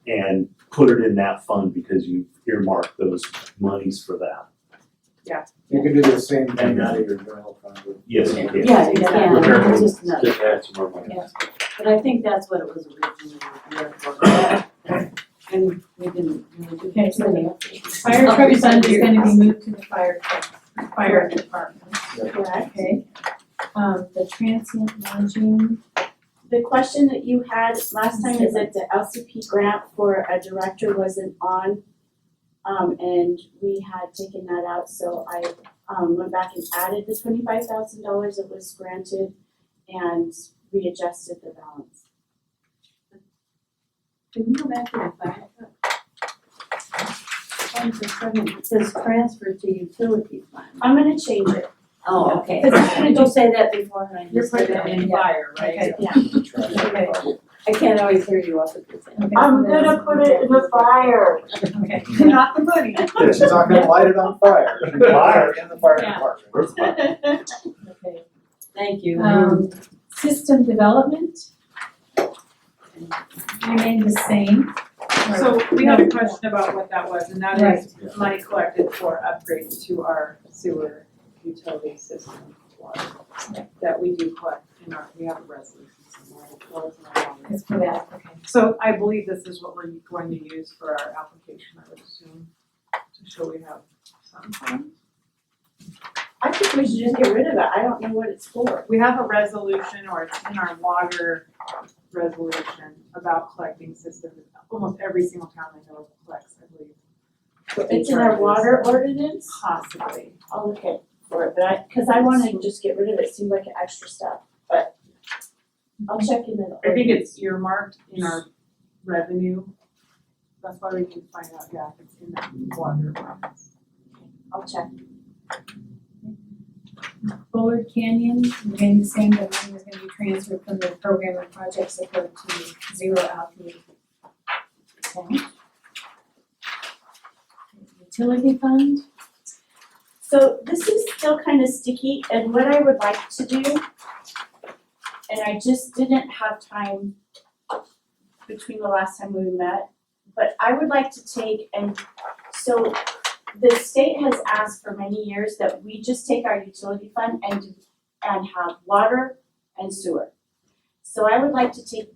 [SPEAKER 5] and put it in that fund because you earmark those monies for that.
[SPEAKER 6] You can do the same thing out of your general fund.
[SPEAKER 5] Yes, you can.
[SPEAKER 7] yeah, you can,
[SPEAKER 9] Repair
[SPEAKER 7] it's just another,
[SPEAKER 9] Just add some more money.
[SPEAKER 7] but I think that's what it was originally there for. And we didn't really do
[SPEAKER 2] Okay, so
[SPEAKER 7] many updates.
[SPEAKER 2] fire truck fund is gonna be moved to the fire department,
[SPEAKER 1] Correct.
[SPEAKER 2] okay? The transient lodging,
[SPEAKER 1] The question that you had last time is that the LCP grant for a director wasn't on. And we had taken that out, so I, went back and added the $25,000 that was granted and readjusted the balance.
[SPEAKER 7] Can we go back to the fire truck? It says transfer to utility fund.
[SPEAKER 1] I'm gonna change it.
[SPEAKER 7] Oh, okay.
[SPEAKER 1] Because it's gonna
[SPEAKER 7] Did you say that before and I
[SPEAKER 4] You're
[SPEAKER 7] just did
[SPEAKER 4] putting
[SPEAKER 7] it?
[SPEAKER 4] it in fire, right?
[SPEAKER 2] okay,
[SPEAKER 7] Okay. I can't always hear you up at the same.
[SPEAKER 2] okay.
[SPEAKER 1] I'm
[SPEAKER 2] so
[SPEAKER 1] gonna
[SPEAKER 2] that's-
[SPEAKER 1] put it in the fire.
[SPEAKER 2] Okay.
[SPEAKER 4] Not the money.
[SPEAKER 6] Yeah, she's not gonna light it on fire.
[SPEAKER 5] Fire.
[SPEAKER 6] In the fire
[SPEAKER 2] Yeah.
[SPEAKER 6] department.
[SPEAKER 2] Okay.
[SPEAKER 7] Thank you.
[SPEAKER 2] System development remain the same.
[SPEAKER 4] So we have a question about what that was, and that is money collected for upgrades to our sewer utility system water. That we do collect in our, we have a resolution somewhere, well, it's in our water.
[SPEAKER 2] It's for that, okay.
[SPEAKER 4] So I believe this is what we're going to use for our application, I would assume, to show we have some funds.
[SPEAKER 1] I think we should just get rid of it, I don't know what it's for.
[SPEAKER 4] We have a resolution, or it's in our water resolution about collecting systems. Almost every single town I know collects, I believe.
[SPEAKER 1] It's in our water ordinance,
[SPEAKER 4] Possibly.
[SPEAKER 1] I'll look at for it, but cause I wanna just get rid of it, it seemed like an extra step, but I'll check in the.
[SPEAKER 4] I think it's earmarked in our revenue. That's why we can find out, yeah, if it's in that water.
[SPEAKER 1] I'll check.
[SPEAKER 2] Bullard Canyon, remain the same, but money is gonna be transferred from the program and project support to zero allocated. Okay. Utility fund,
[SPEAKER 1] So this is still kind of sticky, and what I would like to do, and I just didn't have time between the last time we met, but I would like to take so the state has asked for many years that we just take our utility fund and have water and sewer. So I would like to take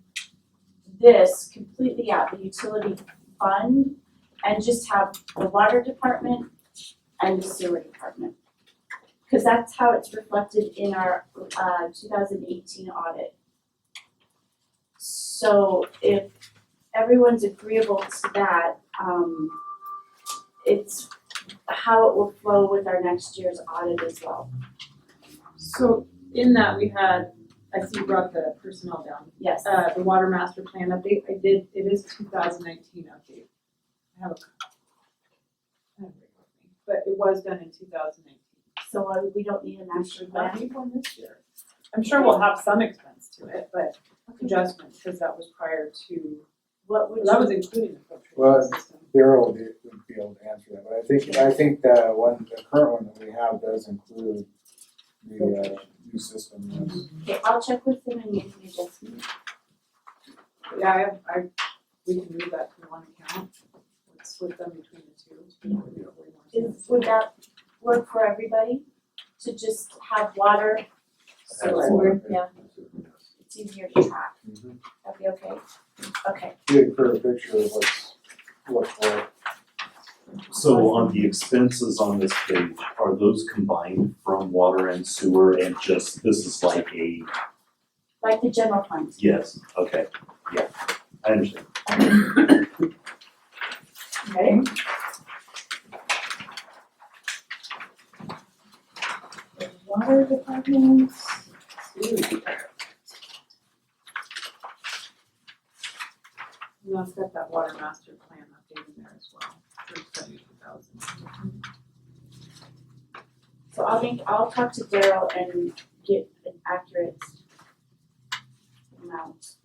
[SPEAKER 1] this completely out, the utility fund, and just have the water department and the sewer department. Cause that's how it's reflected in our 2018 audit. So if everyone's agreeable to that, it's how it will flow with our next year's audit as well.
[SPEAKER 4] So in that we had, I see you brought the personnel down,
[SPEAKER 1] Yes,
[SPEAKER 4] the water master plan update, it is 2019 update. I have it with me, but it was done in 2019.
[SPEAKER 1] so we don't need a master
[SPEAKER 4] I
[SPEAKER 1] plan.
[SPEAKER 4] need one this year. I'm sure we'll have some expense to it, but adjustments, because that was prior to,
[SPEAKER 1] What would
[SPEAKER 4] that was
[SPEAKER 1] you,
[SPEAKER 4] including the
[SPEAKER 6] Well,
[SPEAKER 4] filtration system.
[SPEAKER 6] Daryl would be able to answer that, but I think the current one that we have does include the new system, yes.
[SPEAKER 1] okay, I'll check with them and make the adjustment.
[SPEAKER 4] Yeah, we can move that to one account, let's split them between the two.
[SPEAKER 1] Would that work for everybody? To just have water, sewer,
[SPEAKER 2] sewer, yeah.
[SPEAKER 1] it's easier to track,
[SPEAKER 6] Mhm.
[SPEAKER 1] that'd be okay? Okay,
[SPEAKER 6] Get a clear picture of what's what.
[SPEAKER 5] So on the expenses on this page, are those combined from water and sewer and just, this is like a,
[SPEAKER 1] like the general fund.
[SPEAKER 5] yes, okay, yeah, I understand.
[SPEAKER 1] Okay.
[SPEAKER 2] the water department,
[SPEAKER 4] And that's got that water master plan update in there as well, for 72,000.
[SPEAKER 1] So I'll talk to Daryl and get an accurate amount.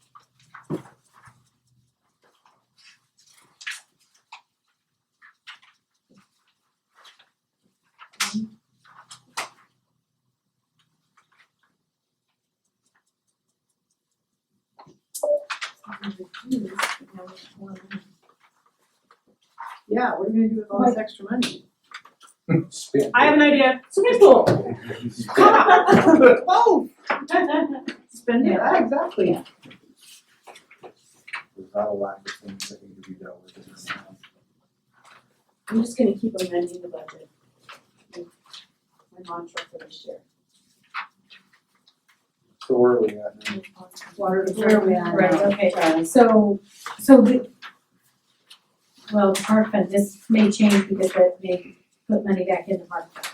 [SPEAKER 4] Yeah, what are we gonna do with all this extra money?
[SPEAKER 6] Spin.
[SPEAKER 4] I have an idea.
[SPEAKER 1] Swimming pool.
[SPEAKER 4] Oh! Spend it, exactly.
[SPEAKER 6] There's not a lack of things that need to be dealt with in this town.
[SPEAKER 1] I'm just gonna keep amending the budget. My mantra for this year.
[SPEAKER 6] So where are we at now?
[SPEAKER 4] Water
[SPEAKER 2] where are we at? Right,
[SPEAKER 4] department.
[SPEAKER 2] okay, so well, the park fund, this may change because that may put money back in the park fund.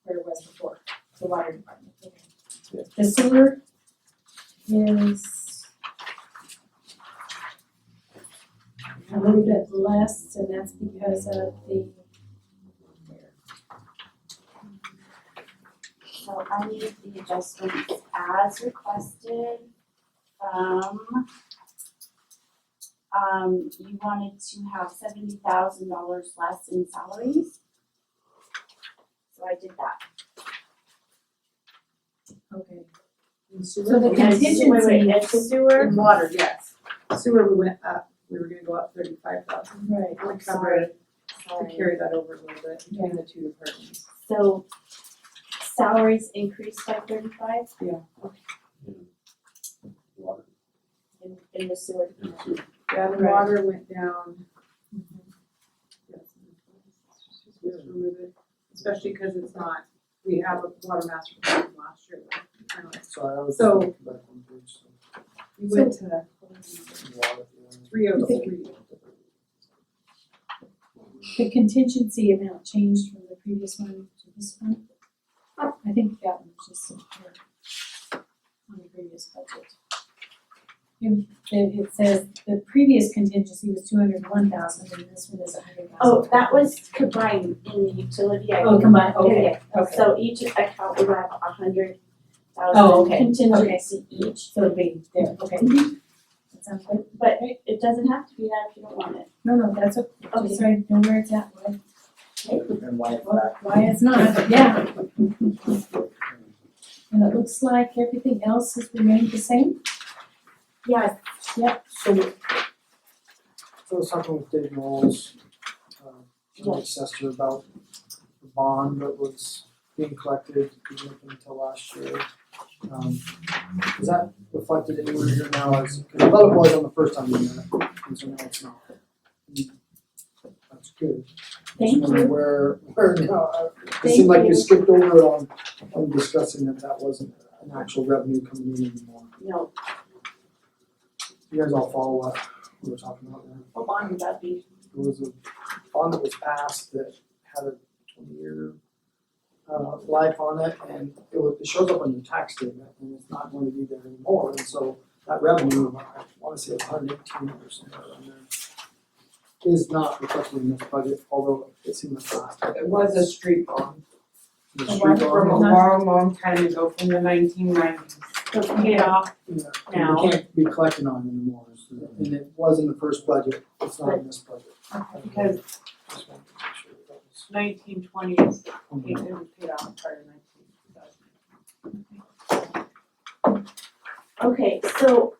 [SPEAKER 2] Where it was before, the water department, okay.
[SPEAKER 6] Yeah.
[SPEAKER 2] The sewer is a little bit less, and that's because of the,
[SPEAKER 1] So I need the adjustments as requested you wanted to have $70,000 less in salaries. So I did that.
[SPEAKER 2] okay.
[SPEAKER 4] So
[SPEAKER 2] So the contingency.
[SPEAKER 1] Wait, and sewer,
[SPEAKER 4] In water, yes. Sewer, we went up, we were gonna go up 35,000.
[SPEAKER 2] Right.
[SPEAKER 4] We covered,
[SPEAKER 1] sorry.
[SPEAKER 4] to carry that over a little bit between the two departments.
[SPEAKER 1] So salaries increased by 35
[SPEAKER 5] Water
[SPEAKER 1] in the sewer
[SPEAKER 5] and
[SPEAKER 1] department.
[SPEAKER 5] sewer.
[SPEAKER 4] Yeah, the
[SPEAKER 2] Right.
[SPEAKER 4] water went down. Yes, just remove it, especially because it's not, we have a water master plan from last year, kind of,
[SPEAKER 3] Sorry, I was
[SPEAKER 4] So-
[SPEAKER 3] looking back on page, so.
[SPEAKER 4] we went to
[SPEAKER 3] Water, yeah.
[SPEAKER 4] 303.
[SPEAKER 2] The contingency amount changed from the previous one to this one. I think that one was just here on the previous previous budget? It says the previous contingency was 201,000 and this one is 100,000.
[SPEAKER 1] Oh, that was combined in the utility. I
[SPEAKER 2] Oh,
[SPEAKER 1] can-
[SPEAKER 2] combined, okay,
[SPEAKER 1] Yeah,
[SPEAKER 2] okay.
[SPEAKER 1] so each account would have 100,000
[SPEAKER 2] Oh, okay,
[SPEAKER 1] contingency each,
[SPEAKER 2] So it'll be there, okay. That sounds good.
[SPEAKER 1] but it doesn't have to be that if you don't want it.
[SPEAKER 2] No, that's okay,
[SPEAKER 1] Okay.
[SPEAKER 2] just so I know where it's at,
[SPEAKER 6] And why is that?
[SPEAKER 2] why it's not, but yeah. And it looks like everything else has remained the same?
[SPEAKER 1] Yes,
[SPEAKER 3] So I was talking with Dave Knowles, county assessor, about the bond that was being collected, didn't look until last year. Is that reflected anywhere here now as, because I thought it was on the first time we met, and so now it's not. That's good.
[SPEAKER 1] Thank
[SPEAKER 3] Just wondering
[SPEAKER 1] you.
[SPEAKER 3] where now, it
[SPEAKER 1] Thank
[SPEAKER 3] seemed like
[SPEAKER 1] you.
[SPEAKER 3] we skipped over it on discussing that wasn't an actual revenue coming in anymore.
[SPEAKER 1] no,
[SPEAKER 3] You guys all follow what we were talking about there?
[SPEAKER 1] what bond would that be?
[SPEAKER 3] There was a bond that was passed that had a 20-year life on it, and it shows up on your tax statement, and it's not going to be there anymore, and so that revenue, I wanna say it's 118 or something around there, is not reflected in this budget, although it seemed like last time.
[SPEAKER 11] It was a street bond
[SPEAKER 3] The
[SPEAKER 2] A
[SPEAKER 3] street
[SPEAKER 2] what?
[SPEAKER 11] from a
[SPEAKER 3] bond,
[SPEAKER 11] long, long time ago, from the 1990s.
[SPEAKER 1] So paid off,
[SPEAKER 3] yeah,
[SPEAKER 1] now.
[SPEAKER 3] we can't be collecting on it anymore, so- and it was in the first budget, it's not in this budget.
[SPEAKER 11] Because
[SPEAKER 3] Just wanted to make sure that was-
[SPEAKER 4] 1920s, it was paid off prior to 1920.
[SPEAKER 1] okay, so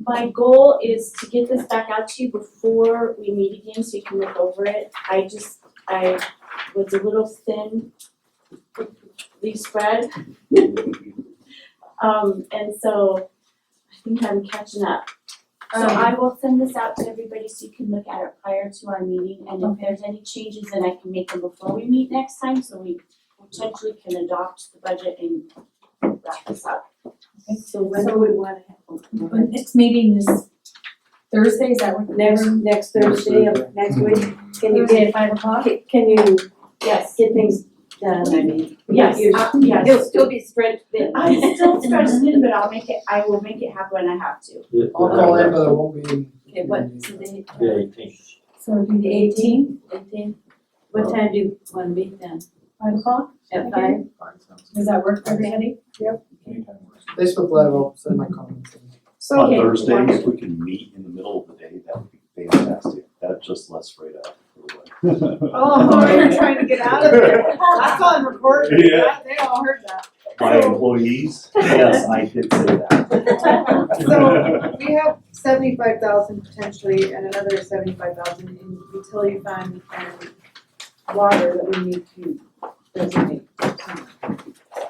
[SPEAKER 1] my goal is to get this back out to you before we meet again, so you can look over it. I was a little thin, spread. And so I think I'm catching up. So I will send this out to everybody so you can look at it prior to our meeting, and if there's any changes, then I can make them before we meet next time, so we potentially can adopt the budget and wrap this up.
[SPEAKER 7] So when do we wanna have?
[SPEAKER 2] The next meeting is Thursday, is that what?
[SPEAKER 7] Next Thursday of next week? Can you
[SPEAKER 2] Thursday
[SPEAKER 7] get,
[SPEAKER 2] at 5:00?
[SPEAKER 7] can you
[SPEAKER 1] Yes,
[SPEAKER 7] get things done, I mean?
[SPEAKER 1] yes, yes.
[SPEAKER 7] You'll still be stretched thin.
[SPEAKER 1] I'm still stretched thin, but I will make it happen when I have to.
[SPEAKER 3] I'll call in, but it won't be in.
[SPEAKER 7] Okay, what's the date?
[SPEAKER 9] The 18th.
[SPEAKER 2] So it'll be the 18th,
[SPEAKER 7] 18th? What time do you wanna meet then?
[SPEAKER 2] 5:00?
[SPEAKER 7] At
[SPEAKER 2] Okay.
[SPEAKER 7] 5?
[SPEAKER 2] Does that work for everybody?
[SPEAKER 8] Anytime works.
[SPEAKER 3] Facebook Live, I'll send my comments in.
[SPEAKER 11] So,
[SPEAKER 5] On
[SPEAKER 1] Okay.
[SPEAKER 5] Thursday, if we can meet in the middle of the day, that would be fantastic. That just lets Fred out.
[SPEAKER 4] Oh, you're trying to get out of there. That's on recording.
[SPEAKER 5] Yeah.
[SPEAKER 4] They all heard that.
[SPEAKER 5] My employees, yes, I did say that.
[SPEAKER 4] So we have 75,000 potentially and another 75,000 in utility fund and water that we need to designate.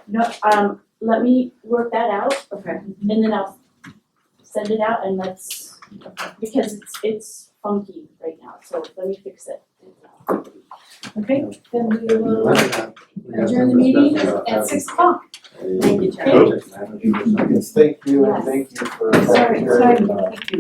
[SPEAKER 1] No, let me work that out,
[SPEAKER 4] Okay.
[SPEAKER 1] and then I'll send it out and because it's funky right now, so let me fix it.
[SPEAKER 2] Okay, then we will adjourn the meeting at 6:00.
[SPEAKER 7] Thank you, Charlie.
[SPEAKER 6] Yes, thank you, and thank you for.
[SPEAKER 2] Sorry,
[SPEAKER 6] volunteering.
[SPEAKER 2] thank you.